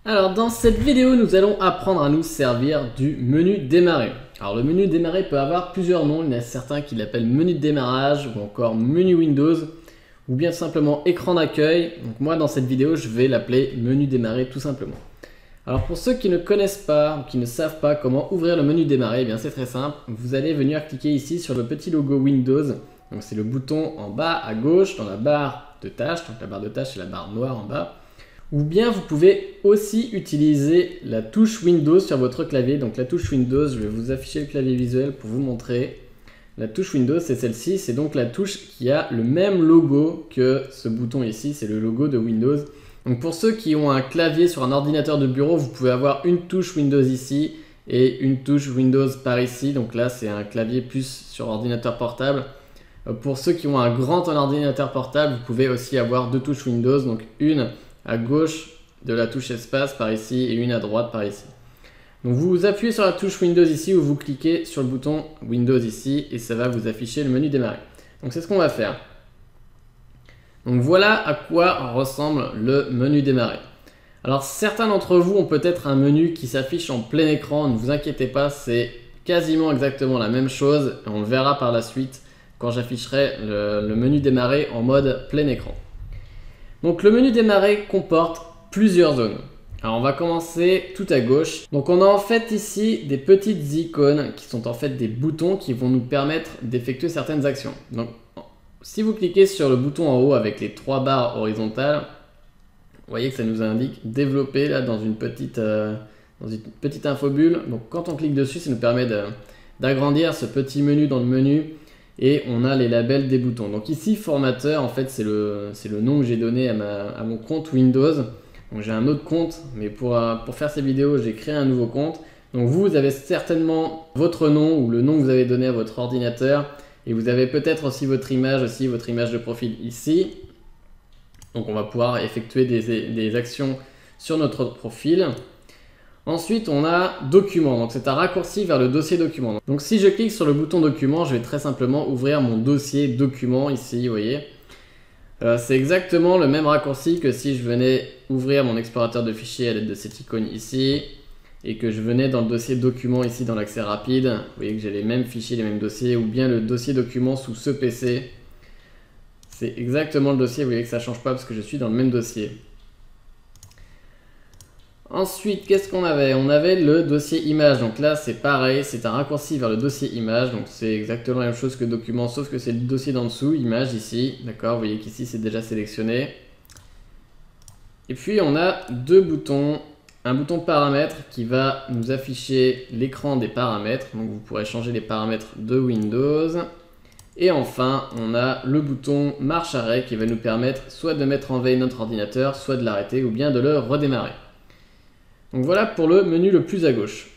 Alors dans cette vidéo, nous allons apprendre à nous servir du menu démarrer. Alors le menu démarrer peut avoir plusieurs noms, il y en a certains qui l'appellent menu de démarrage ou encore menu Windows ou bien simplement écran d'accueil. Donc moi dans cette vidéo, je vais l'appeler menu démarrer tout simplement. Alors pour ceux qui ne connaissent pas ou qui ne savent pas comment ouvrir le menu démarrer, eh bien c'est très simple. Vous allez venir cliquer ici sur le petit logo Windows. Donc c'est le bouton en bas à gauche dans la barre de tâches. Donc la barre de tâches c'est la barre noire en bas. Ou bien vous pouvez aussi utiliser la touche Windows sur votre clavier. Donc la touche Windows, je vais vous afficher le clavier visuel pour vous montrer. La touche Windows, c'est celle-ci. C'est donc la touche qui a le même logo que ce bouton ici. C'est le logo de Windows. Donc pour ceux qui ont un clavier sur un ordinateur de bureau, vous pouvez avoir une touche Windows ici et une touche Windows par ici. Donc là, c'est un clavier plus sur ordinateur portable. Pour ceux qui ont un grand ordinateur portable, vous pouvez aussi avoir deux touches Windows. Donc une à gauche de la touche espace par ici et une à droite par ici. Donc vous appuyez sur la touche Windows ici ou vous cliquez sur le bouton Windows ici et ça va vous afficher le menu démarrer. Donc c'est ce qu'on va faire. Donc voilà à quoi ressemble le menu démarrer. Alors certains d'entre vous ont peut-être un menu qui s'affiche en plein écran, ne vous inquiétez pas, c'est quasiment exactement la même chose. On le verra par la suite quand j'afficherai le menu démarrer en mode plein écran. Donc le menu démarrer comporte plusieurs zones. Alors on va commencer tout à gauche. Donc on a en fait ici des petites icônes qui sont en fait des boutons qui vont nous permettre d'effectuer certaines actions. Donc si vous cliquez sur le bouton en haut avec les trois barres horizontales, vous voyez que ça nous indique développer là dans une petite infobulle. Donc quand on clique dessus, ça nous permet d'agrandir ce petit menu dans le menu. Et on a les labels des boutons. Donc ici, formateur, en fait, c'est le nom que j'ai donné à mon compte Windows. Donc j'ai un autre compte, mais pour faire ces vidéos, j'ai créé un nouveau compte. Donc vous avez certainement votre nom ou le nom que vous avez donné à votre ordinateur. Et vous avez peut-être aussi votre image de profil ici. Donc on va pouvoir effectuer des actions sur notre profil. Ensuite, on a document, donc c'est un raccourci vers le dossier document. Donc si je clique sur le bouton document, je vais très simplement ouvrir mon dossier document ici, vous voyez. C'est exactement le même raccourci que si je venais ouvrir mon explorateur de fichiers à l'aide de cette icône ici et que je venais dans le dossier document ici dans l'accès rapide. Vous voyez que j'ai les mêmes fichiers, les mêmes dossiers ou bien le dossier document sous ce PC. C'est exactement le dossier, vous voyez que ça ne change pas parce que je suis dans le même dossier. Ensuite, qu'est-ce qu'on avait? On avait le dossier image. Donc là, c'est pareil, c'est un raccourci vers le dossier image. Donc c'est exactement la même chose que document, sauf que c'est le dossier d'en dessous, image ici. D'accord, vous voyez qu'ici, c'est déjà sélectionné. Et puis, on a deux boutons. Un bouton paramètres qui va nous afficher l'écran des paramètres. Donc vous pourrez changer les paramètres de Windows. Et enfin, on a le bouton marche arrêt qui va nous permettre soit de mettre en veille notre ordinateur, soit de l'arrêter ou bien de le redémarrer. Donc voilà pour le menu le plus à gauche.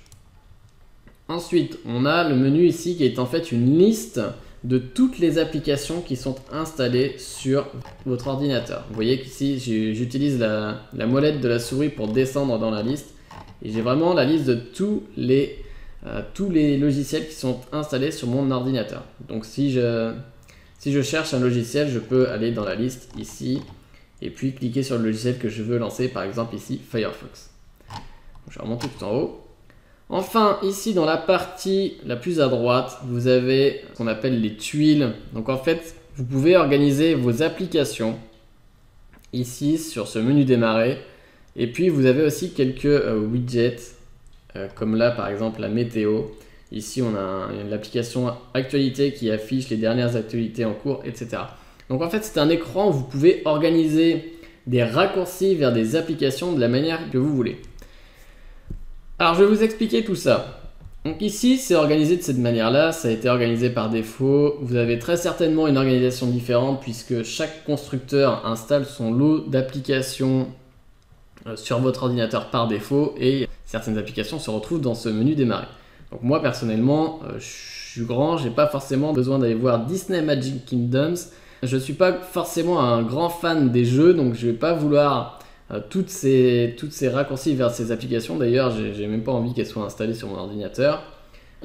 Ensuite, on a le menu ici qui est en fait une liste de toutes les applications qui sont installées sur votre ordinateur. Vous voyez qu'ici, j'utilise la molette de la souris pour descendre dans la liste. Et j'ai vraiment la liste de tous les logiciels qui sont installés sur mon ordinateur. Donc si je cherche un logiciel, je peux aller dans la liste ici et puis cliquer sur le logiciel que je veux lancer, par exemple ici Firefox. Je vais remonter tout en haut. Enfin, ici dans la partie la plus à droite, vous avez ce qu'on appelle les tuiles. Donc en fait, vous pouvez organiser vos applications ici sur ce menu démarrer. Et puis vous avez aussi quelques widgets, comme là par exemple la météo. Ici on a l'application actualité qui affiche les dernières actualités en cours, etc. Donc en fait c'est un écran où vous pouvez organiser des raccourcis vers des applications de la manière que vous voulez. Alors je vais vous expliquer tout ça. Donc ici c'est organisé de cette manière-là, ça a été organisé par défaut. Vous avez très certainement une organisation différente puisque chaque constructeur installe son lot d'applications sur votre ordinateur par défaut et certaines applications se retrouvent dans ce menu démarrer. Donc moi personnellement, je suis grand, j'ai pas forcément besoin d'aller voir Disney Magic Kingdoms. Je suis pas forcément un grand fan des jeux, donc je vais pas vouloir toutes ces raccourcis vers ces applications. D'ailleurs, j'ai même pas envie qu'elles soient installées sur mon ordinateur.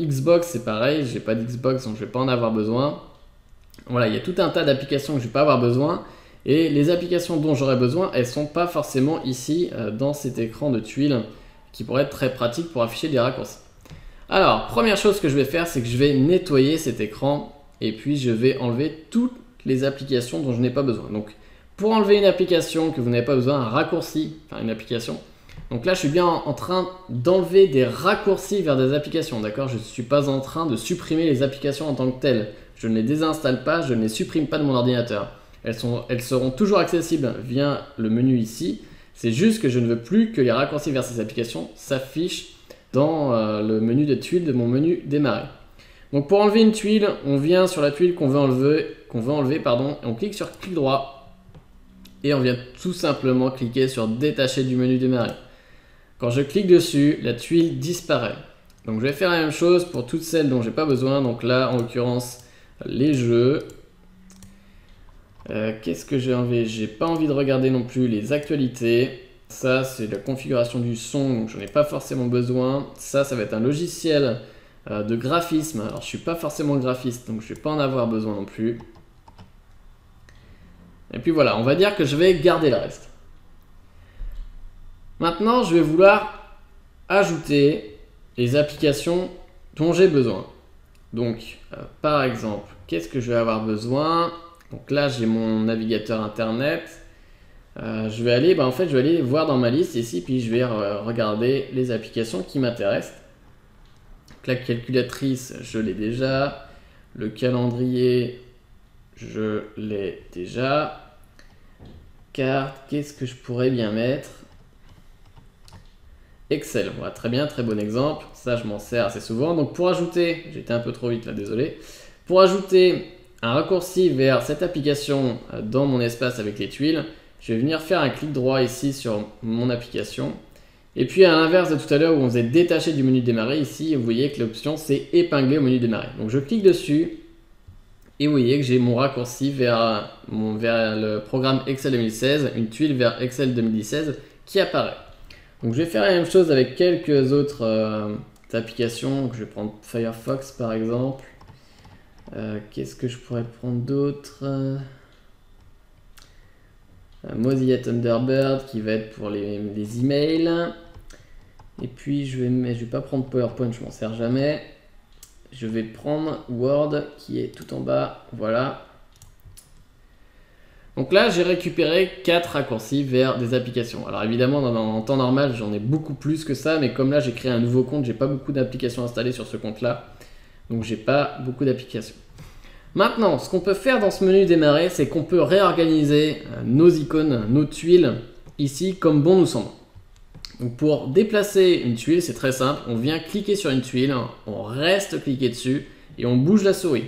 Xbox, c'est pareil, j'ai pas d'Xbox, donc je vais pas en avoir besoin. Voilà, il y a tout un tas d'applications que je vais pas avoir besoin. Et les applications dont j'aurais besoin, elles sont pas forcément ici dans cet écran de tuiles qui pourrait être très pratique pour afficher des raccourcis. Alors, première chose que je vais faire, c'est que je vais nettoyer cet écran et puis je vais enlever toutes les applications dont je n'ai pas besoin. Donc, pour enlever une application que vous n'avez pas besoin, un raccourci, enfin une application. Donc là, je suis bien en train d'enlever des raccourcis vers des applications, d'accord? Je ne suis pas en train de supprimer les applications en tant que telles. Je ne les désinstalle pas, je ne les supprime pas de mon ordinateur. Elles seront toujours accessibles via le menu ici. C'est juste que je ne veux plus que les raccourcis vers ces applications s'affichent dans le menu de tuiles de mon menu démarrer. Donc pour enlever une tuile, on vient sur la tuile qu'on veut enlever, et on clique sur clic droit et on vient tout simplement cliquer sur détacher du menu démarrer. Quand je clique dessus, la tuile disparaît. Donc je vais faire la même chose pour toutes celles dont j'ai pas besoin. Donc là, en l'occurrence, les jeux. Qu'est-ce que j'ai enlevé? J'ai pas envie de regarder non plus les actualités. Ça, c'est la configuration du son, donc j'en ai pas forcément besoin. Ça va être un logiciel de graphisme. Alors, je suis pas forcément graphiste, donc je vais pas en avoir besoin non plus. Et puis voilà, on va dire que je vais garder le reste. Maintenant, je vais vouloir ajouter les applications dont j'ai besoin. Donc, par exemple, qu'est-ce que je vais avoir besoin? Donc là, j'ai mon navigateur internet. Je vais aller voir dans ma liste ici, puis je vais regarder les applications qui m'intéressent. Donc la calculatrice, je l'ai déjà. Le calendrier, je l'ai déjà. Carte, qu'est-ce que je pourrais bien mettre? Excel, voilà, très bien, très bon exemple. Ça, je m'en sers assez souvent. Donc pour ajouter, j'étais un peu trop vite là, désolé. Pour ajouter un raccourci vers cette application dans mon espace avec les tuiles, je vais venir faire un clic droit ici sur mon application. Et puis à l'inverse de tout à l'heure où on faisait détacher du menu démarrer, ici vous voyez que l'option c'est épingler au menu démarrer. Donc je clique dessus et vous voyez que j'ai mon raccourci vers le programme Excel 2016, une tuile vers Excel 2016 qui apparaît. Donc je vais faire la même chose avec quelques autres applications. Donc, je vais prendre Firefox par exemple. Qu'est-ce que je pourrais prendre d'autre? Mozilla Thunderbird qui va être pour les emails. Et puis je vais pas prendre PowerPoint, je m'en sers jamais. Je vais prendre Word qui est tout en bas, voilà. Donc là j'ai récupéré 4 raccourcis vers des applications. Alors évidemment en temps normal j'en ai beaucoup plus que ça, mais comme là j'ai créé un nouveau compte, j'ai pas beaucoup d'applications installées sur ce compte là. Donc j'ai pas beaucoup d'applications. Maintenant, ce qu'on peut faire dans ce menu démarrer, c'est qu'on peut réorganiser nos icônes, nos tuiles, ici, comme bon nous semble. Donc pour déplacer une tuile, c'est très simple. On vient cliquer sur une tuile, on reste cliqué dessus et on bouge la souris.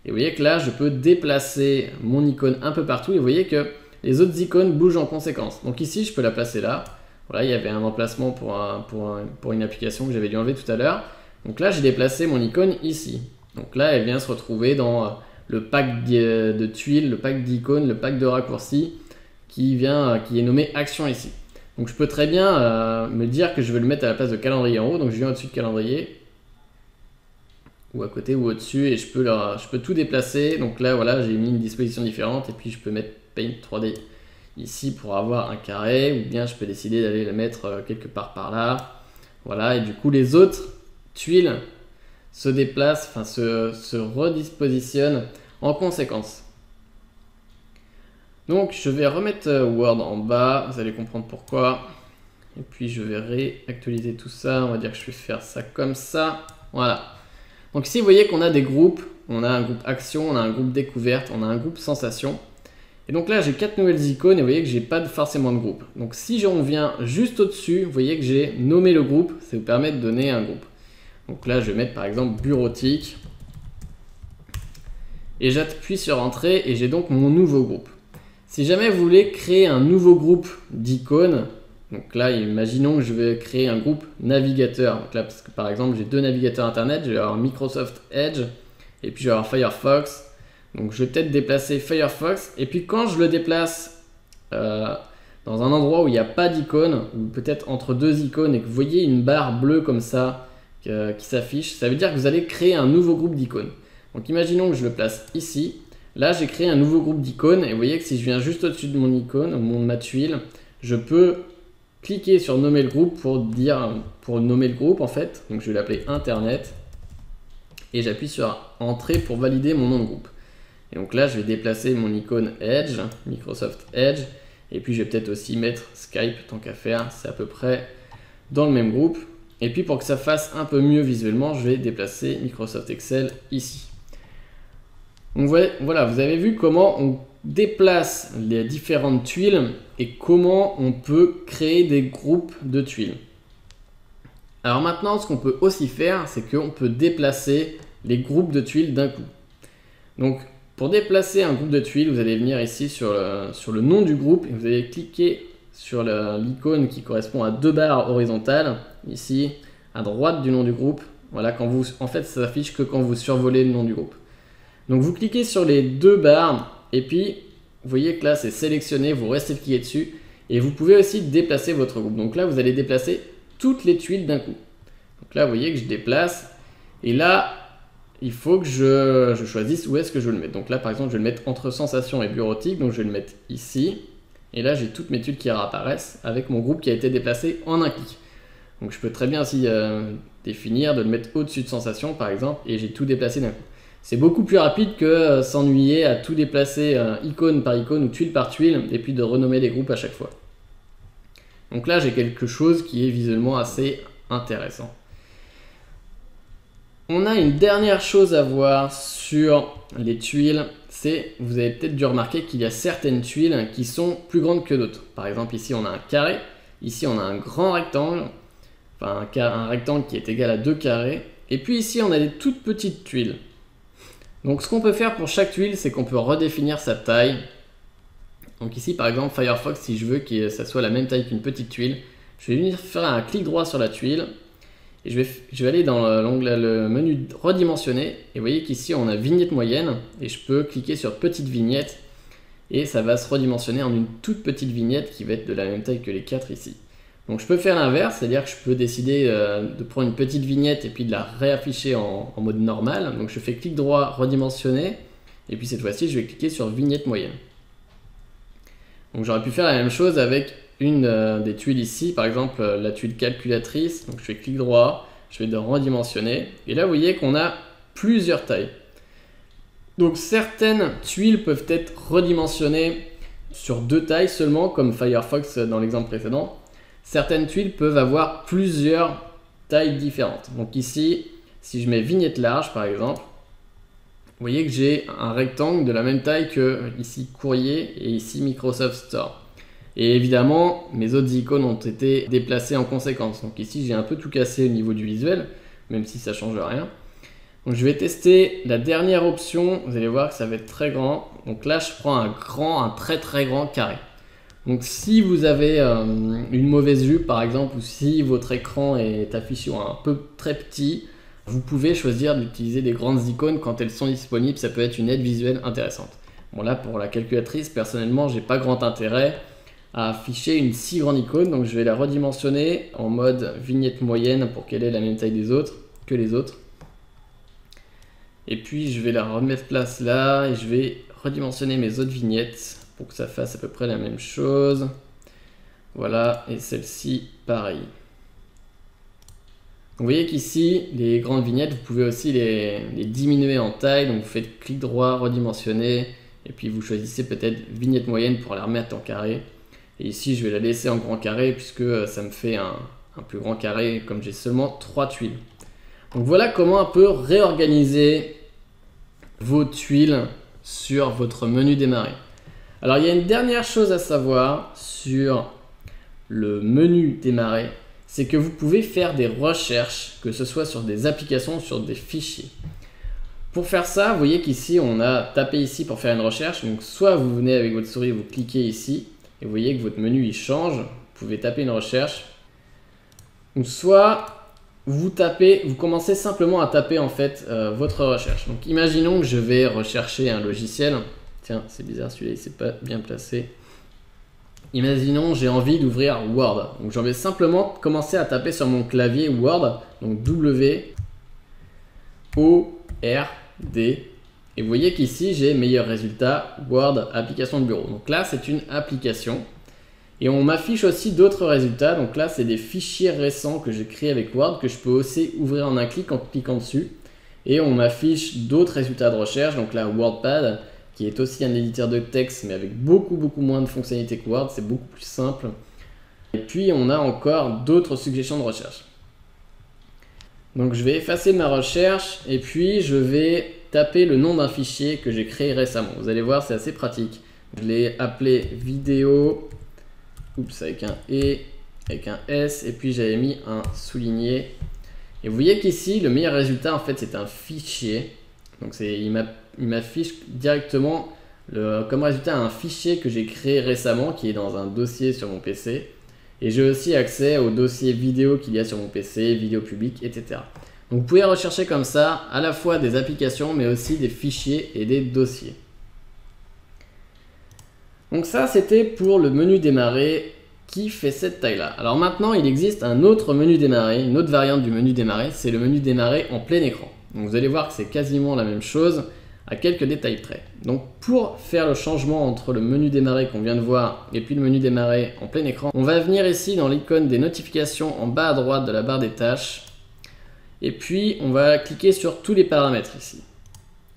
Et vous voyez que là, je peux déplacer mon icône un peu partout et vous voyez que les autres icônes bougent en conséquence. Donc ici, je peux la placer là. Voilà, il y avait un emplacement pour une application que j'avais dû enlever tout à l'heure. Donc là, j'ai déplacé mon icône ici. Donc là, elle vient se retrouver dans le pack de tuiles, le pack d'icônes, le pack de raccourcis qui est nommé action ici. Donc je peux très bien me dire que je veux le mettre à la place de calendrier en haut. Donc je viens au-dessus de calendrier ou à côté ou au-dessus et je peux tout déplacer. Donc là, voilà, j'ai mis une disposition différente et puis je peux mettre Paint 3D ici pour avoir un carré ou bien je peux décider d'aller le mettre quelque part par là. Voilà, et du coup les autres tuiles se déplace, enfin se redispositionne en conséquence. Donc je vais remettre Word en bas, vous allez comprendre pourquoi. Et puis je vais réactualiser tout ça, on va dire que je vais faire ça comme ça. Voilà. Donc ici vous voyez qu'on a des groupes, on a un groupe action, on a un groupe découverte, on a un groupe sensation. Et donc là j'ai 4 nouvelles icônes et vous voyez que j'ai pas forcément de groupe. Donc si on vient juste au-dessus, vous voyez que j'ai nommé le groupe, ça vous permet de donner un groupe. Donc là, je vais mettre par exemple bureautique. Et j'appuie sur entrée et j'ai donc mon nouveau groupe. Si jamais vous voulez créer un nouveau groupe d'icônes, donc là, imaginons que je vais créer un groupe navigateur. Donc là, parce que par exemple, j'ai 2 navigateurs internet. Je vais avoir Microsoft Edge et puis je vais avoir Firefox. Donc je vais peut-être déplacer Firefox. Et puis quand je le déplace dans un endroit où il n'y a pas d'icône, ou peut-être entre 2 icônes et que vous voyez une barre bleue comme ça, qui s'affiche, ça veut dire que vous allez créer un nouveau groupe d'icônes. Donc imaginons que je le place ici. Là, j'ai créé un nouveau groupe d'icônes et vous voyez que si je viens juste au-dessus de mon icône, de ma tuile, je peux cliquer sur nommer le groupe pour nommer le groupe en fait. Donc je vais l'appeler Internet et j'appuie sur Entrée pour valider mon nom de groupe. Et donc là, je vais déplacer mon icône Edge, Microsoft Edge, et puis je vais peut-être aussi mettre Skype tant qu'à faire, c'est à peu près dans le même groupe. Et puis pour que ça fasse un peu mieux visuellement, je vais déplacer Microsoft Excel ici. Donc voilà, vous avez vu comment on déplace les différentes tuiles et comment on peut créer des groupes de tuiles. Alors maintenant, ce qu'on peut aussi faire, c'est qu'on peut déplacer les groupes de tuiles d'un coup. Donc pour déplacer un groupe de tuiles, vous allez venir ici sur le nom du groupe et vous allez cliquer sur l'icône qui correspond à 2 barres horizontales, ici à droite du nom du groupe. Voilà, en fait, ça s'affiche que quand vous survolez le nom du groupe. Donc vous cliquez sur les 2 barres et puis vous voyez que là c'est sélectionné, vous restez cliqué dessus et vous pouvez aussi déplacer votre groupe. Donc là vous allez déplacer toutes les tuiles d'un coup. Donc là vous voyez que je déplace et là il faut que je choisisse où est-ce que je veux le mettre. Donc là par exemple je vais le mettre entre sensations et bureautique, donc je vais le mettre ici et là j'ai toutes mes tuiles qui réapparaissent avec mon groupe qui a été déplacé en un clic. Donc je peux très bien aussi définir de le mettre au-dessus de sensations par exemple et j'ai tout déplacé d'un coup. C'est beaucoup plus rapide que s'ennuyer à tout déplacer icône par icône ou tuile par tuile et puis de renommer les groupes à chaque fois. Donc là, j'ai quelque chose qui est visuellement assez intéressant. On a une dernière chose à voir sur les tuiles, c'est, vous avez peut-être dû remarquer qu'il y a certaines tuiles qui sont plus grandes que d'autres. Par exemple, ici on a un carré, ici on a un grand rectangle, enfin un rectangle qui est égal à 2 carrés, et puis ici on a des toutes petites tuiles. Donc ce qu'on peut faire pour chaque tuile, c'est qu'on peut redéfinir sa taille. Donc ici par exemple Firefox, si je veux que ça soit la même taille qu'une petite tuile, je vais venir faire un clic droit sur la tuile et je vais aller dans l'onglet, le menu redimensionner et vous voyez qu'ici on a vignette moyenne et je peux cliquer sur petite vignette et ça va se redimensionner en une toute petite vignette qui va être de la même taille que les 4 ici. Donc je peux faire l'inverse, c'est-à-dire que je peux décider de prendre une petite vignette et puis de la réafficher en mode normal. Donc je fais clic droit, redimensionner, et puis cette fois-ci je vais cliquer sur vignette moyenne. Donc j'aurais pu faire la même chose avec une des tuiles ici, par exemple la tuile calculatrice. Donc je fais clic droit, je vais redimensionner, et là vous voyez qu'on a plusieurs tailles. Donc certaines tuiles peuvent être redimensionnées sur 2 tailles seulement, comme Firefox dans l'exemple précédent. Certaines tuiles peuvent avoir plusieurs tailles différentes. Donc ici, si je mets vignette large par exemple, vous voyez que j'ai un rectangle de la même taille que ici courrier et ici Microsoft Store. Et évidemment, mes autres icônes ont été déplacées en conséquence. Donc ici, j'ai un peu tout cassé au niveau du visuel, même si ça ne change rien. Donc je vais tester la dernière option. Vous allez voir que ça va être très grand. Donc là, je prends un très très grand carré. Donc si vous avez une mauvaise vue par exemple, ou si votre écran est affiché un peu très petit, vous pouvez choisir d'utiliser des grandes icônes quand elles sont disponibles. Ça peut être une aide visuelle intéressante. Bon là pour la calculatrice, personnellement j'ai pas grand intérêt à afficher une si grande icône, donc je vais la redimensionner en mode vignette moyenne pour qu'elle ait la même taille que les autres. Et puis je vais la remettre place là et je vais redimensionner mes autres vignettes pour que ça fasse à peu près la même chose. Voilà, et celle-ci, pareil. Vous voyez qu'ici, les grandes vignettes, vous pouvez aussi les diminuer en taille. Donc vous faites clic droit, redimensionner, et puis vous choisissez peut-être vignette moyenne pour la remettre en carré. Et ici, je vais la laisser en grand carré puisque ça me fait un plus grand carré comme j'ai seulement 3 tuiles. Donc voilà comment un peu réorganiser vos tuiles sur votre menu démarrer. Alors il y a une dernière chose à savoir sur le menu démarrer, c'est que vous pouvez faire des recherches, que ce soit sur des applications ou sur des fichiers. Pour faire ça, vous voyez qu'ici on a tapé ici pour faire une recherche, donc soit vous venez avec votre souris, vous cliquez ici, et vous voyez que votre menu il change, vous pouvez taper une recherche, ou soit vous commencez simplement à taper en fait votre recherche. Donc imaginons que je vais rechercher un logiciel. Tiens, c'est bizarre, celui-là, il s'est pas bien placé. Imaginons, j'ai envie d'ouvrir Word. Donc, je vais simplement commencer à taper sur mon clavier Word. Donc, W-O-R-D. Et vous voyez qu'ici, j'ai meilleur résultat, Word, application de bureau. Donc là, c'est une application. Et on m'affiche aussi d'autres résultats. Donc là, c'est des fichiers récents que j'ai créés avec Word que je peux aussi ouvrir en un clic en cliquant dessus. Et on m'affiche d'autres résultats de recherche. Donc là, WordPad, qui est aussi un éditeur de texte, mais avec beaucoup moins de fonctionnalités que Word. C'est beaucoup plus simple. Et puis, on a encore d'autres suggestions de recherche. Donc je vais effacer ma recherche et puis je vais taper le nom d'un fichier que j'ai créé récemment. Vous allez voir, c'est assez pratique. Je l'ai appelé vidéo, avec un E, avec un S, et puis j'avais mis un souligné. Et vous voyez qu'ici, le meilleur résultat, en fait, c'est un fichier. Donc il m'affiche directement comme résultat un fichier que j'ai créé récemment, qui est dans un dossier sur mon PC. Et j'ai aussi accès au dossier vidéo qu'il y a sur mon PC, vidéo publique, etc. Donc vous pouvez rechercher comme ça à la fois des applications mais aussi des fichiers et des dossiers. Donc ça c'était pour le menu démarrer qui fait cette taille là. Alors maintenant il existe un autre menu démarrer, une autre variante du menu démarrer, c'est le menu démarrer en plein écran. Donc vous allez voir que c'est quasiment la même chose à quelques détails près. Donc pour faire le changement entre le menu démarrer qu'on vient de voir et puis le menu démarrer en plein écran, on va venir ici dans l'icône des notifications en bas à droite de la barre des tâches et puis on va cliquer sur tous les paramètres ici.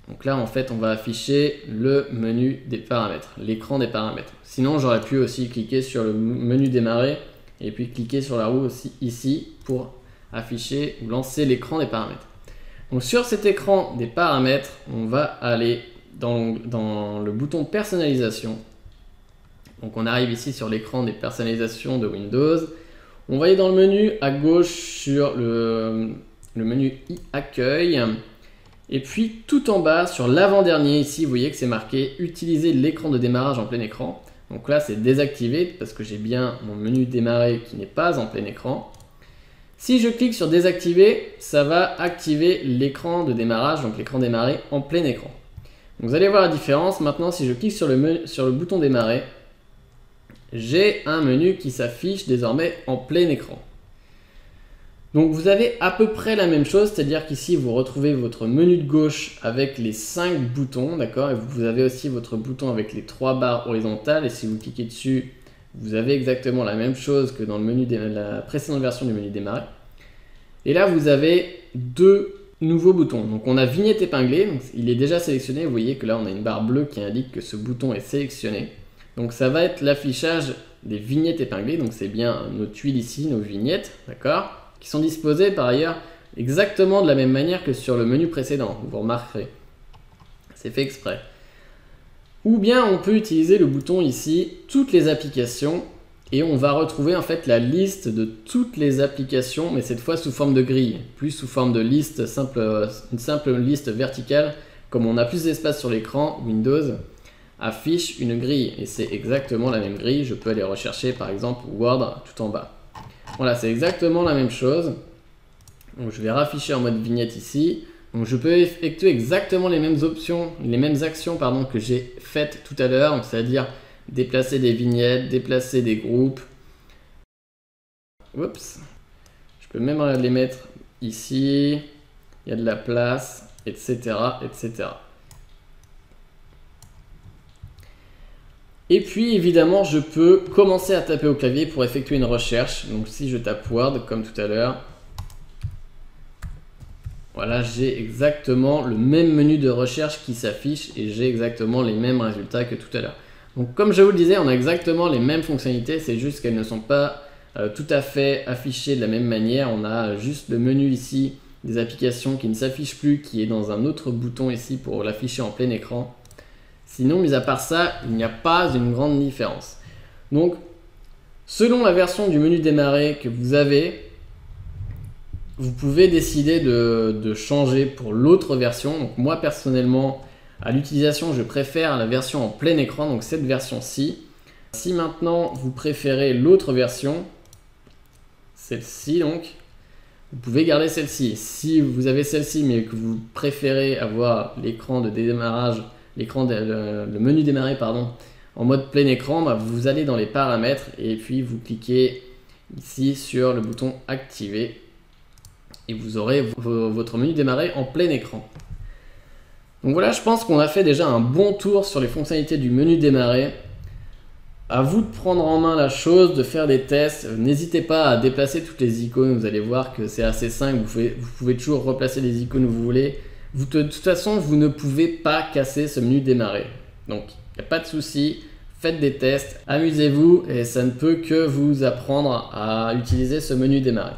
Donc là en fait on va afficher le menu des paramètres, l'écran des paramètres. Sinon j'aurais pu aussi cliquer sur le menu démarrer et puis cliquer sur la roue aussi ici pour afficher ou lancer l'écran des paramètres. Donc sur cet écran des paramètres, on va aller dans le bouton personnalisation. Donc on arrive ici sur l'écran des personnalisations de Windows. On va aller dans le menu à gauche sur le menu accueil. Et puis tout en bas sur l'avant-dernier ici, vous voyez que c'est marqué utiliser l'écran de démarrage en plein écran. Donc là c'est désactivé parce que j'ai bien mon menu démarrer qui n'est pas en plein écran. Si je clique sur désactiver, ça va activer l'écran de démarrage, donc l'écran démarrer en plein écran. Donc vous allez voir la différence. Maintenant, si je clique sur le bouton démarrer, j'ai un menu qui s'affiche désormais en plein écran. Donc vous avez à peu près la même chose, c'est-à-dire qu'ici vous retrouvez votre menu de gauche avec les 5 boutons, d'accord, et vous avez aussi votre bouton avec les 3 barres horizontales, et si vous cliquez dessus, vous avez exactement la même chose que dans le menu la précédente version du menu démarrer. Et là, vous avez 2 nouveaux boutons. Donc, on a vignette épinglée. Donc, il est déjà sélectionné. Vous voyez que là, on a une barre bleue qui indique que ce bouton est sélectionné. Donc, ça va être l'affichage des vignettes épinglées. Donc, c'est bien nos tuiles ici, nos vignettes, d'accord, qui sont disposées par ailleurs exactement de la même manière que sur le menu précédent. Vous remarquerez. C'est fait exprès. Ou bien on peut utiliser le bouton ici, toutes les applications, et on va retrouver en fait la liste de toutes les applications, mais cette fois sous forme de grille, plus sous forme de liste, une simple liste verticale. Comme on a plus d'espace sur l'écran, Windows affiche une grille, et c'est exactement la même grille. Je peux aller rechercher par exemple Word tout en bas. Voilà, c'est exactement la même chose. Donc je vais rafficher en mode vignette ici. Donc je peux effectuer exactement les mêmes options, les mêmes actions pardon, que j'ai faites tout à l'heure, c'est-à-dire déplacer des vignettes, déplacer des groupes. Oups. Je peux même les mettre ici, il y a de la place, etc., etc. Et puis évidemment, je peux commencer à taper au clavier pour effectuer une recherche. Donc si je tape Word comme tout à l'heure, voilà, j'ai exactement le même menu de recherche qui s'affiche et j'ai exactement les mêmes résultats que tout à l'heure. Donc comme je vous le disais, on a exactement les mêmes fonctionnalités, c'est juste qu'elles ne sont pas tout à fait affichées de la même manière. On a juste le menu ici des applications qui ne s'affiche plus, qui est dans un autre bouton ici pour l'afficher en plein écran. Sinon, mis à part ça, il n'y a pas une grande différence. Donc, selon la version du menu démarrer que vous avez, vous pouvez décider de changer pour l'autre version. Donc moi personnellement, à l'utilisation, je préfère la version en plein écran, donc cette version-ci. Si maintenant vous préférez l'autre version, celle-ci donc, vous pouvez garder celle-ci. Si vous avez celle-ci mais que vous préférez avoir l'écran de démarrage, le menu démarrer pardon, en mode plein écran, bah, vous allez dans les paramètres et puis vous cliquez ici sur le bouton activer. Et vous aurez votre menu démarrer en plein écran. Donc voilà, je pense qu'on a fait déjà un bon tour sur les fonctionnalités du menu démarrer. À vous de prendre en main la chose, de faire des tests. N'hésitez pas à déplacer toutes les icônes, vous allez voir que c'est assez simple, vous pouvez toujours replacer les icônes où vous voulez. De toute façon, vous ne pouvez pas casser ce menu démarrer. Donc, il n'y a pas de souci, faites des tests, amusez-vous et ça ne peut que vous apprendre à utiliser ce menu démarrer.